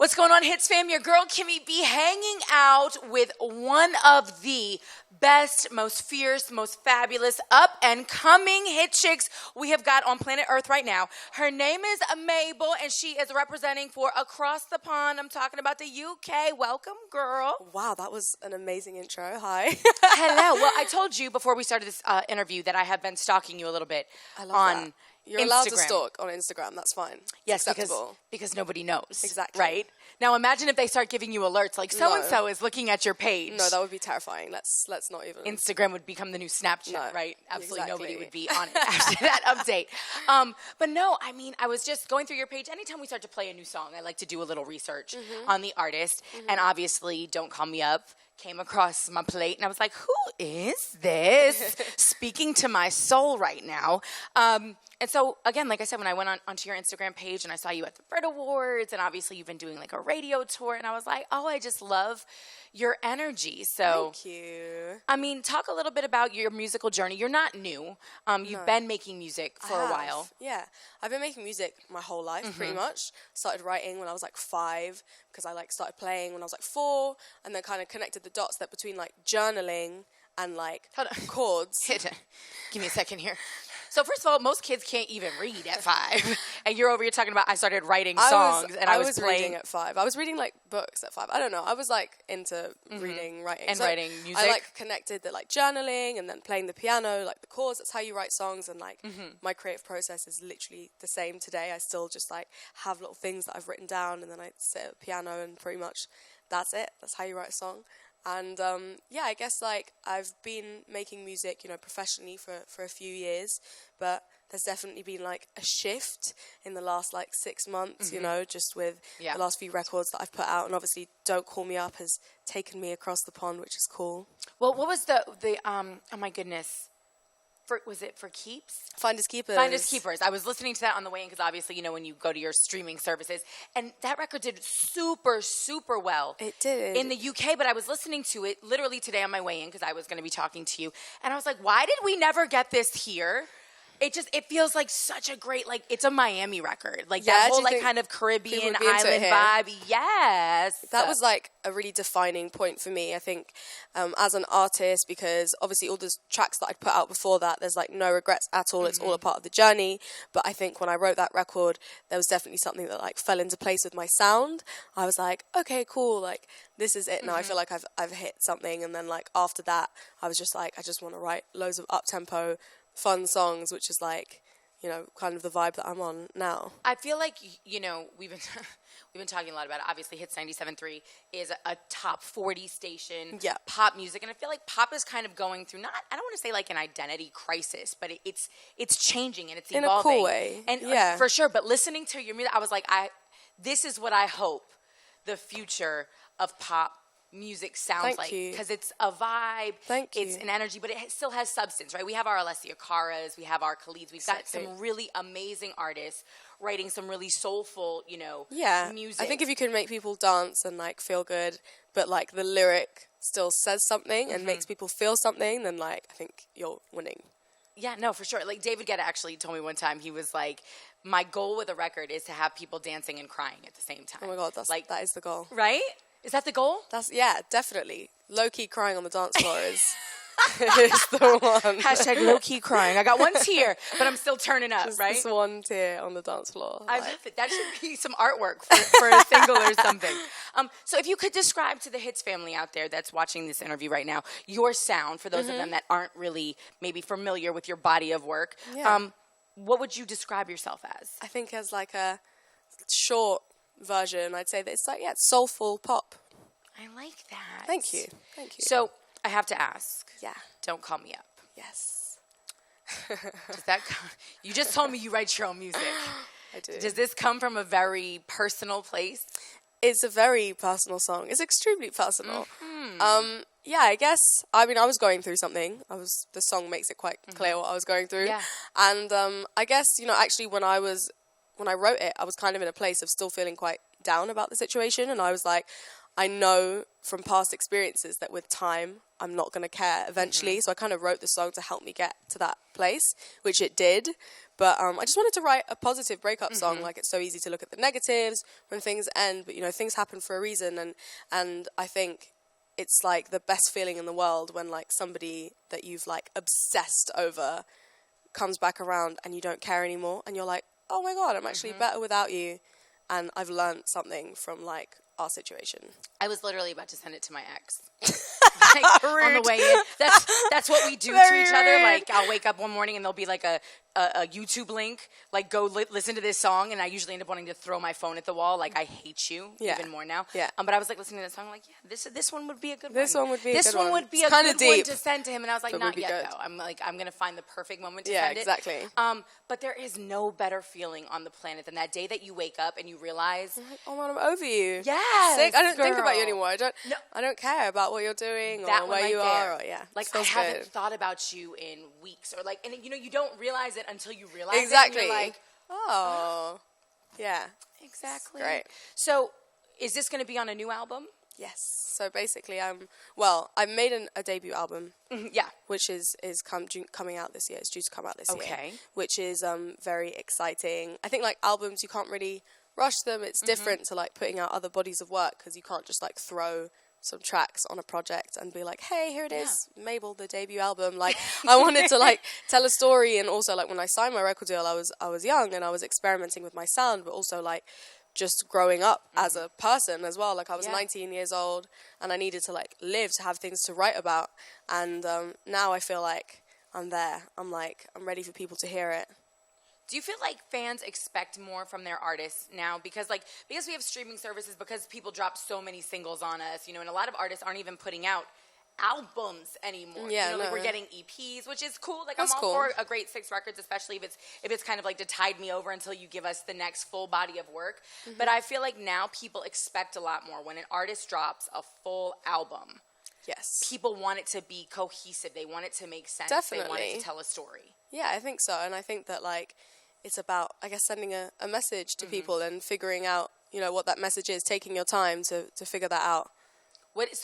What's going on, Hits fam? Your girl, Kimmy B, hanging out with one of the best, most fierce, most fabulous, up-and-coming hit chicks we have got on planet Earth right now. Her name is Mabel, and she is representing for Across the Pond. I'm talking about the UK. Welcome, girl. Wow, that was an amazing intro. Hi. Hello. Well, I told you before we started this interview that I have been stalking you a little bit on that. You're Instagram. allowed to stalk on Instagram. That's fine. Yes, acceptable. because nobody knows. Exactly. Right? Now imagine if they start giving you alerts like so-and-so is looking at your page. No, that would be terrifying. Let's not even. Instagram would become the new Snapchat, No, right? Absolutely exactly. nobody would be on it after that update. But no, I mean, I was just going through your page. Anytime we start to play a new song, I like to do a little research on the artist. And obviously, Don't Call Me Up came across my plate, and I was like, who is this speaking to my soul right now? And so, again, like I said, when I went onto your Instagram page and I saw you at the Brit Awards, and obviously you've been doing like a radio tour, and I was like, oh, I just love your energy. So, Thank you. I mean, talk a little bit about your musical journey. You're not new. You've been making music for a while. Yeah. I've been making music my whole life, pretty much. Started writing when I was like 5, because I started playing when I was like 4, and then kind of connected the dots that between like journaling and like chords. Give me a second here. So first of all, most kids can't even read at 5, and you're over here talking about I started writing songs and I was playing. Reading at 5. I was reading like books at 5. I don't know. I was like into reading, writing, and writing music. I like connected that like journaling and then playing the piano, like the chords. That's how you write songs, and like my creative process is literally the same today. I still just like have little things that I've written down, and then I sit at the piano, and pretty much that's it. That's how you write a song. And yeah, I guess like I've been making music, professionally for a few years, but there's definitely been like a shift in the last like 6 months, just with the last few records that I've put out, and obviously Don't Call Me Up has taken me across the pond, which is cool. Well, what was the oh my goodness. Was it For Keeps? Finders Keepers. Finders Keepers. I was listening to that on the way in because obviously, when you go to your streaming services, and that record did super, super well. It did. In the UK, but I was listening to it literally today on my way in because I was going to be talking to you, and I was like, why did we never get this here? It feels like such a great, like, it's a Miami record. Like, that whole, like, kind of Caribbean island vibe. Yes. That was, like, a really defining point for me, I think, as an artist, because obviously all the tracks that I'd put out before that, there's, like, no regrets at all. It's all a part of the journey. But I think when I wrote that record, there was definitely something that, like, fell into place with my sound. I was like, okay, cool. Like, this is it now. I feel like I've hit something. And then, like, after that, I was just like, I just want to write loads of up-tempo fun songs, which is like, kind of the vibe that I'm on now. I feel like, we've been talking a lot about it. Obviously, Hits 97.3 is a top 40 station, pop music, and I feel like pop is kind of going through I don't want to say like an identity crisis, but it's changing and it's evolving. In a cool way. And for sure, but listening to your music, I was like, this is what I hope the future of pop music sounds like, because it's a vibe, it's an energy, but it still has substance, right? We have our Alessia Caras, we have our Khalids, we've got some really amazing artists writing some really soulful, music. I think if you can make people dance and like feel good, but like the lyric still says something and makes people feel something, then like I think you're winning. Yeah, no, for sure. Like David Guetta actually told me one time, he was like, my goal with a record is to have people dancing and crying at the same time. Oh my God, that is the goal. Right? Is that the goal? Definitely. Low-key crying on the dance floor is the one. Hashtag low-key crying. I got one tear, but I'm still turning up, Just right? This one tear on the dance floor. I love it. That should be some artwork for a single or something. So if you could describe to the Hits family out there that's watching this interview right now, your sound, for those of them that aren't really maybe familiar with your body of work, what would you describe yourself as? I think as like a short version, I'd say that it's like, it's soulful pop. I like that. Thank you. So I have to ask. Yeah. Don't Call Me Up. Yes. You just told me you write your own music. I do. Does this come from a very personal place? It's a very personal song. It's extremely personal. Yeah, I guess. I mean, I was going through something. The song makes it quite clear what I was going through. Yeah. And I guess, actually when I wrote it, I was kind of in a place of still feeling quite down about the situation. And I was like, I know from past experiences that with time, I'm not going to care eventually. So I kind of wrote the song to help me get to that place, which it did. But I just wanted to write a positive breakup song. Like, it's so easy to look at the negatives when things end, but, you know, things happen for a reason. And I think it's, like, the best feeling in the world when, like, somebody that you've, like, obsessed over comes back around and you don't care anymore. And you're like, oh, my God, I'm actually better without you. And I've learned something from, like, our situation. I was literally about to send it to my ex. Like, on the way in. That's what we do to each other. Like, I'll wake up one morning and there'll be like a YouTube link, like, go listen to this song, and I usually end up wanting to throw my phone at the wall. Like, I hate you even more now. Yeah. But I was like listening to this song, like, yeah, this one would be a good one. This one would be a good one. This one would be a good one to send to him. And I was like, not yet though. I'm like, I'm gonna find the perfect moment to send it. Yeah, exactly. But there is no better feeling on the planet than that day that you wake up and you realize, I'm like, oh man, I'm over you. Yes, sick. I don't think about you girl. anymore. I don't care about what you're doing or where you are. Or, like, I haven't thought about you in weeks, or like, and you know, you don't realize it until you realize exactly. it. And you're like, oh, yeah, exactly. Great. So, is this going to be on a new album? Yes. So basically, I made a debut album. Yeah. Which is coming out this year. It's due to come out this year. Okay. Which is very exciting. I think, like, albums, you can't really rush them. It's different to, like, putting out other bodies of work, because you can't just, like, throw some tracks on a project and be like, hey, here it is, Mabel, the debut album. Like, I wanted to, like, tell a story. And also, like, when I signed my record deal, I was young and I was experimenting with my sound, but also, like, just growing up as a person as well. Like, I was 19 years old and I needed to, like, live, to have things to write about. And now I feel like I'm there. I'm ready for people to hear it. Do you feel like fans expect more from their artists now? Because we have streaming services, because people drop so many singles on us, you know, and a lot of artists aren't even putting out albums anymore. Yeah, you know, like, we're getting EPs, which is cool. Like, That's I'm all cool. for a great 6 records, especially if it's kind of like to tide me over until you give us the next full body of work. But I feel like now people expect a lot more. When an artist drops a full album, yes, people want it to be cohesive. They want it to make sense. Definitely. They want it to tell a story. Yeah, I think so. And I think that, like, it's about, I guess, sending a message to people and figuring out, you know, what that message is, taking your time to figure that out. What is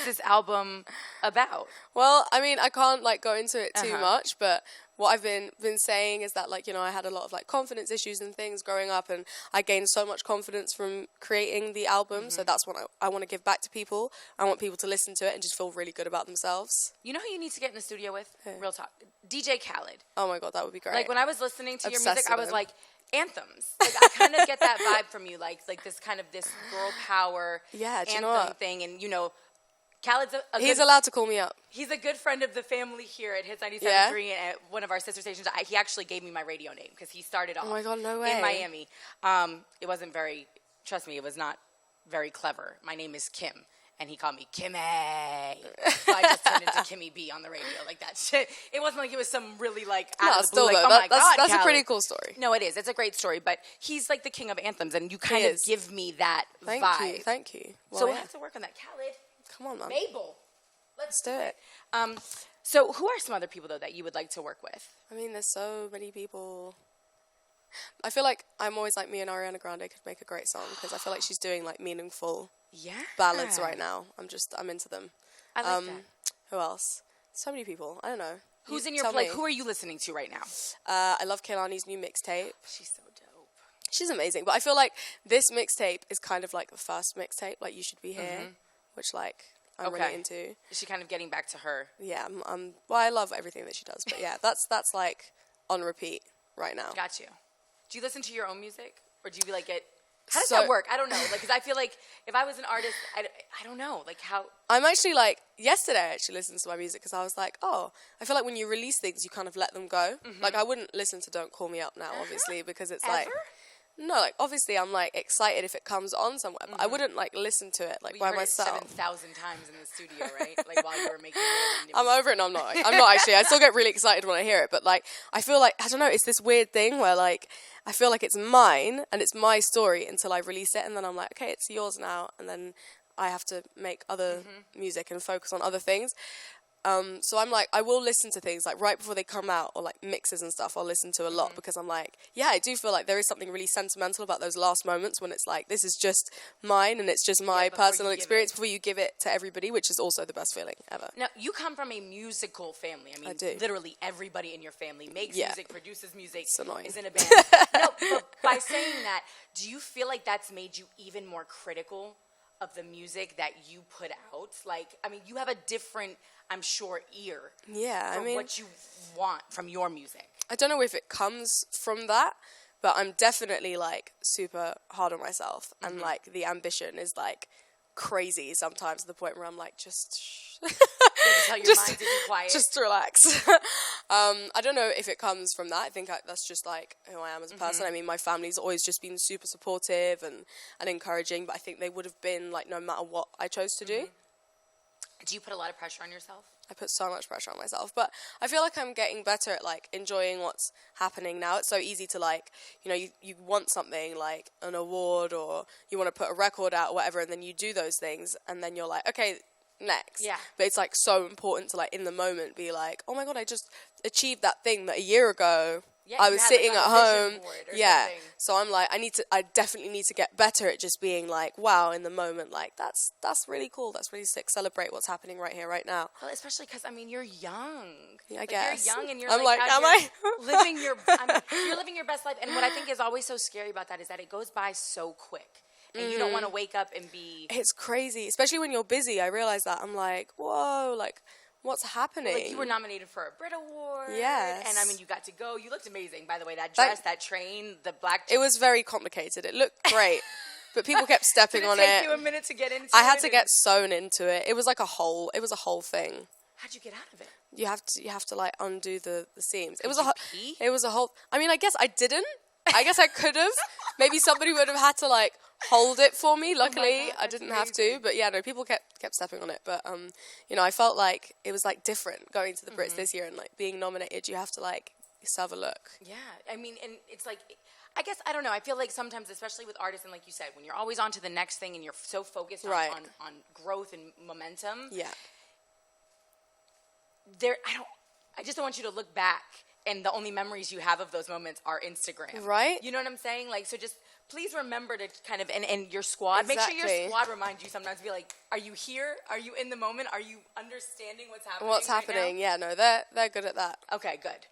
this album about? Well, I mean, I can't, like, go into it too much, but what I've been saying is that, like, you know, I had a lot of, like, confidence issues and things growing up, and I gained so much confidence from creating the album, so that's what I want to give back to people. I want people to listen to it and just feel really good about themselves. You know who you need to get in the studio with? Real talk. DJ Khaled. Oh my God, that would be great. Like, when I was listening to your music, I was him. like, anthems. Like, I kind of get that vibe from you, like this kind of this girl power anthem thing. And, you know, Khaled's he's allowed to call me up. He's a good friend of the family here at Hits 97.3 and at one of our sister stations. He actually gave me my radio name because he started off oh my God, no way. in Miami. It wasn't very, trust me, it was not very clever. My name is Kim. And he called me Kimmy. So I just turned into Kimmy B on the radio, like that shit. It wasn't like it was some really, like, out of the blue, like, oh my God, that's Khaled. a pretty cool story. No, it is. It's a great story, but he's like the king of anthems, and you kind of give me that vibe. Thank you. Well, so we'll have to work on that. Khaled. Come on, man. Mabel. Let's do it. So who are some other people, though, that you would like to work with? I mean, there's so many people. I feel like I'm always like, me and Ariana Grande could make a great song, because I feel like she's doing, like, meaningful ballads right now. I'm into them. I like that. Who else? So many people. I don't know. Who's in your, like, who are you listening to right now? I love Kehlani's new mixtape. She's so dope. She's amazing. But I feel like this mixtape is kind of like the first mixtape, like You Should Be Here, which, like, I'm really into. Is she kind of getting back to her? Yeah, well, I love everything that she does. But yeah, that's like on repeat right now. Got you. Do you listen to your own music? Or do you, like, how does that work? I don't know. Like, because I feel like if I was an artist, I don't know. Like, how... I'm actually, like, yesterday I actually listened to my music because I was like, oh, I feel like when you release things, you kind of let them go. Like, I wouldn't listen to Don't Call Me Up now, obviously, because it's like... No, like, obviously I'm, like, excited if it comes on somewhere, but I wouldn't, like, listen to it, like, by myself. You heard it 7,000 times in the studio, right? Like, while you were making it. I'm over it, and I'm not actually. I still get really excited when I hear it, but, like, I feel like, I don't know, it's this weird thing where, like, I feel like it's mine, and it's my story until I release it, and then I'm like, okay, it's yours now, and then I have to make other music and focus on other things. So I'm like, I will listen to things like right before they come out, or like mixes and stuff. I'll listen to a lot because I'm like, yeah, I do feel like there is something really sentimental about those last moments when it's like, this is just mine and it's just my personal experience before you give it to everybody, which is also the best feeling ever. Now, you come from a musical family. I mean, I do. Literally everybody in your family makes music, produces music, It's annoying. is in a band. No, but by saying that, do you feel like that's made you even more critical of the music that you put out? Like, I mean, you have a different, I'm sure, ear for what you want from your music. I don't know if it comes from that, but I'm definitely like super hard on myself, and like the ambition is like crazy sometimes to the point where I'm like, just Tell your mind to be quiet. just relax. I don't know if it comes from that. I think that's just like who I am as a person. I mean, my family's always just been super supportive and encouraging, but I think they would have been like no matter what I chose to do. Do you put a lot of pressure on yourself? I put so much pressure on myself, but I feel like I'm getting better at like enjoying what's happening now. It's so easy to like, you know, you want something like an award or you want to put a record out or whatever, and then you do those things and then you're like, okay, next. Yeah. But it's like so important to like in the moment be like, oh my God, I just achieved that thing that a year ago I was sitting at home. Yeah. So I'm like, I definitely need to get better at just being like, wow, in the moment, like that's really cool. That's really sick. Celebrate what's happening right here, right now. Well, especially because, I mean, you're young. Yeah, I guess. You're young and you're am I? living your, you're living your best life. And what I think is always so scary about that is that it goes by so quick. And you don't want to wake up and be... It's crazy. Especially when you're busy. I realize that. I'm like, whoa, like... What's happening? Like, you were nominated for a Brit Award. Yes. And, I mean, you got to go. You looked amazing, by the way. That dress, that train, the black... It was very complicated. It looked great. But people kept stepping on it. Did it take you a minute to get into it? I had to get sewn into it. It was like it was a whole thing. How'd you get out of it? You have to like undo the seams. It was pee? It was a whole... I mean, I guess I didn't. I guess I could have. Maybe somebody would have had to like hold it for me. Luckily, I didn't have to. But yeah, no, people kept stepping on it. But you know, I felt like it was like different going to the Brits this year and like being nominated. You have to like just have a look. Yeah, I mean, and it's like, I guess, I don't know. I feel like sometimes, especially with artists, and like you said, when you're always on to the next thing and you're so focused on growth and momentum. Yeah. I just don't want you to look back and the only memories you have of those moments are Instagram. Right. You know what I'm saying? Like, so just please remember to kind of, and your squad, Exactly. make sure your squad reminds you sometimes, be like, are you here? Are you in the moment? Are you understanding what's happening? What's happening? Yeah, no, they're good at that. Okay, good.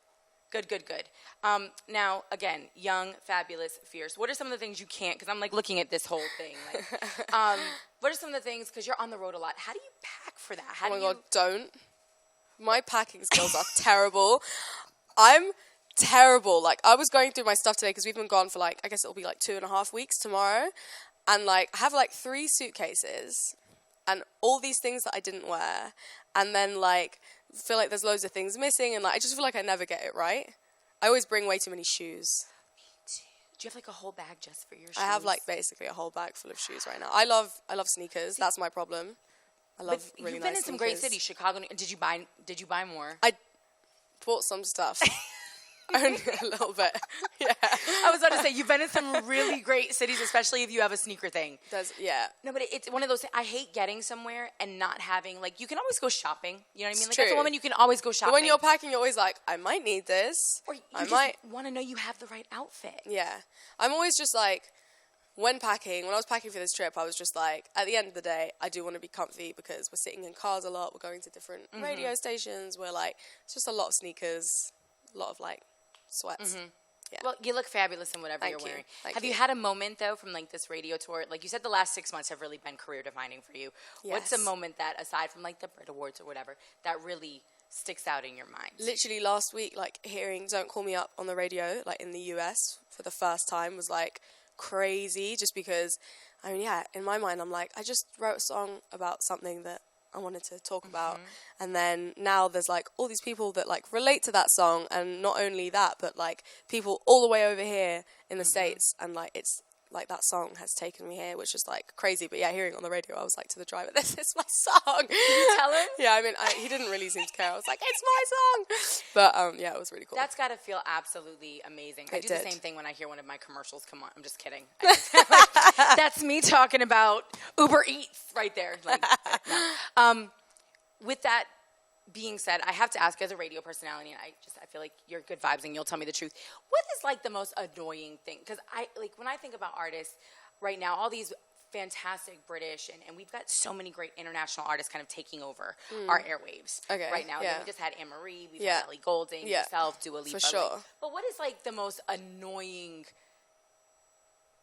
Now, again, young, fabulous, fierce. What are some of the things you can't, because I'm like looking at this whole thing. Like, what are some of the things, because you're on the road a lot, how do you pack for that? Oh my God, don't. My packing skills are terrible. I'm terrible. Like, I was going through my stuff today because we've been gone for like, I guess it'll be like 2.5 weeks tomorrow. And like, I have like 3 suitcases and all these things that I didn't wear. And then like, feel like there's loads of things missing. And like, I just feel like I never get it right. I always bring way too many shoes. Me too. Do you have like a whole bag just for your shoes? I have like basically a whole bag full of shoes right now. I love sneakers. That's my problem. I love really nice sneakers. You've been in some great cities, Chicago. Did you buy more? I bought some stuff. Only a little bit. Yeah. I was about to say, you've been in some really great cities, especially if you have a sneaker thing. Yeah. No, but it's one of those things. I hate getting somewhere and not having, like, you can always go shopping. You know what I mean? Like, true. as a woman, you can always go shopping. But when you're packing, you're always like, I might need this. Or you want to know you have the right outfit. Yeah. I'm always just like, when I was packing for this trip, I was just like, at the end of the day, I do want to be comfy because we're sitting in cars a lot. We're going to different radio stations. We're like, it's just a lot of sneakers, a lot of like sweats. Yeah. Well, you look fabulous in whatever you're wearing. Have you had a moment, though, from like this radio tour? Like you said, the last 6 months have really been career defining for you. Yes. What's a moment that, aside from like the Brit Awards or whatever, that really sticks out in your mind? Literally last week, like hearing Don't Call Me Up on the radio, like in the US for the first time was like crazy, just because, I mean, yeah, in my mind, I'm like, I just wrote a song about something that I wanted to talk about, and then now there's like all these people that like relate to that song, and not only that, but like people all the way over here in the States, and like it's like that song has taken me here, which is like crazy. But yeah, hearing it on the radio, I was like to the driver, this is my song. Did you tell him? Yeah, I mean, he didn't really seem to care. I was like, it's my song. But yeah, it was really cool. That's got to feel absolutely amazing. I do the same thing when I hear one of my commercials. Come on, I'm just kidding. That's me talking about Uber Eats right there. Like, no. With that being said, I have to ask, as a radio personality, and I feel like you're good vibes and you'll tell me the truth. What is like the most annoying thing? Because when I think about artists right now, all these fantastic British, and we've got so many great international artists kind of taking over our airwaves right now. Yeah. We just had Anne-Marie, we've had Ellie Goulding, yourself, Dua Lipa. For sure. But what is like the most annoying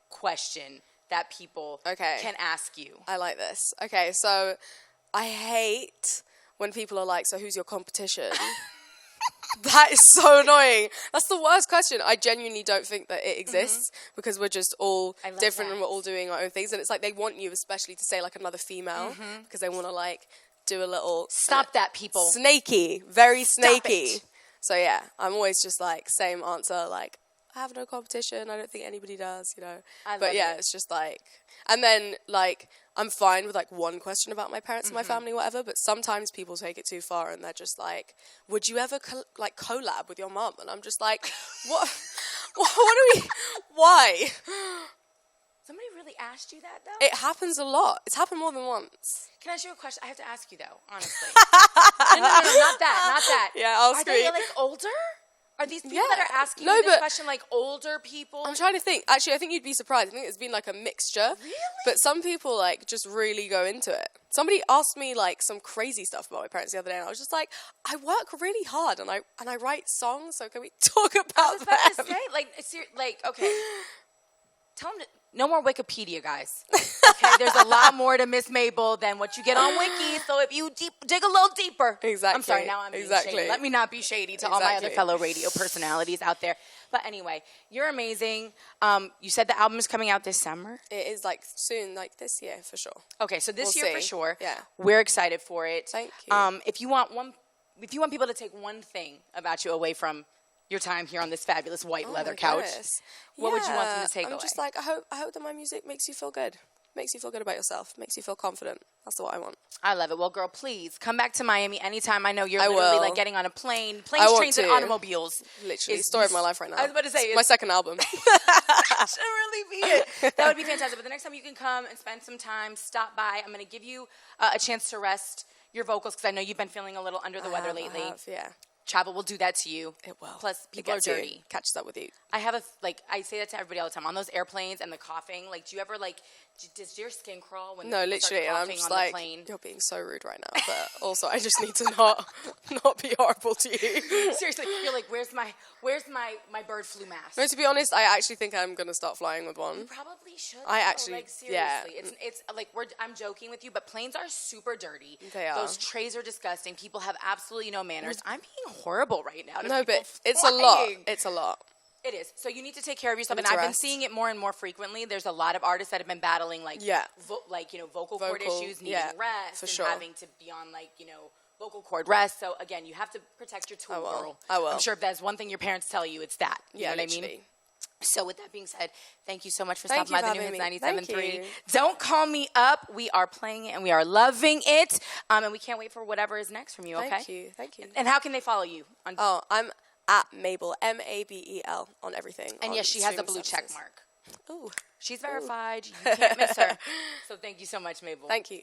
question that people can ask you? I like this. Okay, so I hate when people are like, so who's your competition? That is so annoying. That's the worst question. I genuinely don't think that it exists because we're just all different and we're all doing our own things. And it's like they want you especially to say like another female because they want to like do a little... Stop that, people. Snaky. Very snaky. So yeah, I'm always just like, same answer, like, I have no competition. I don't think anybody does, you know. But yeah, it's just like... And then like, I'm fine with like one question about my parents and my family, whatever, but sometimes people take it too far and they're just like, would you ever collab with your mum? And I'm just like, what do we, why? Somebody really asked you that, though? It happens a lot. It's happened more than once. Can I ask you a question? I have to ask you, though, honestly. No, not that. Yeah, I'll Are scream. they, like, older? Are these people that are asking you this question, like, older people? I'm trying to think. Actually, I think you'd be surprised. I think it's been, like, a mixture. Really? But some people, like, just really go into it. Somebody asked me, like, some crazy stuff about my parents the other day, and I was just like, I work really hard, and I write songs, so can we talk about I was about them? to say, okay. Tell them no more Wikipedia, guys. Okay, there's a lot more to Miss Mabel than what you get on Wiki. So if you dig a little deeper, Exactly. I'm sorry, now I'm being shady. Let me not be shady to all my other fellow radio personalities out there. But anyway, you're amazing. You said the album is coming out this summer. It is like soon, like this year for sure. Okay, so this We'll year for see. sure. Yeah. We're excited for it. Thank you. If you want people to take one thing about you away from your time here on this fabulous white leather couch, what would you want them to take away? I'm just like, I hope that my music makes you feel good. Makes you feel good about yourself. Makes you feel confident. That's what I want. I love it. Well, girl, please come back to Miami anytime. I know you're I literally will. like getting on a plane. Planes, trains, and automobiles. Literally, story of my life right now. I was about to say. It's my second album. Should really be it. That would be fantastic. But the next time you can come and spend some time, stop by. I'm going to give you a chance to rest your vocals because I know you've been feeling a little under the weather lately. I have, yeah. Travel will do that to you. It will. Plus, people are dirty. Catches up with you. I have I say that to everybody all the time. On those airplanes and the coughing, like, do you ever, like, does your skin crawl when No, people literally, start and I'm coughing just on like, the plane? you're being so rude right now, but also I just need to not be horrible to you. Seriously, you're like, where's my bird flu mask? No, to be honest, I actually think I'm gonna start flying with one. You probably should. I though. actually- like, seriously, yeah. it's like I'm joking with you, but planes are super dirty. They are. Those trays are disgusting. People have absolutely no manners. I'm being horrible right now. to No, people but it's a lot. flying. It's a lot. It is. So you need to take care of yourself. I And need to I've been rest. seeing it more and more frequently. There's a lot of artists that have been battling vocal cord issues, needing rest, for and sure. having to be on vocal cord rest. So again, you have to protect your tool, girl. I will. I'm sure if there's one thing your parents tell you, it's that. You know what I mean? literally. So with that being said, thank you so much for Thank stopping by you the for New having Hits me. 97.3. Thank you. Don't call me up. We are playing it and we are loving it. And we can't wait for whatever is next from you, okay? Thank you. And how can they follow you? Oh, I'm at Mabel, Mabel, on everything. And on yes, she has a streaming blue check services. mark. Ooh, She's verified. You can't miss her. So thank you so much, Mabel. thank you.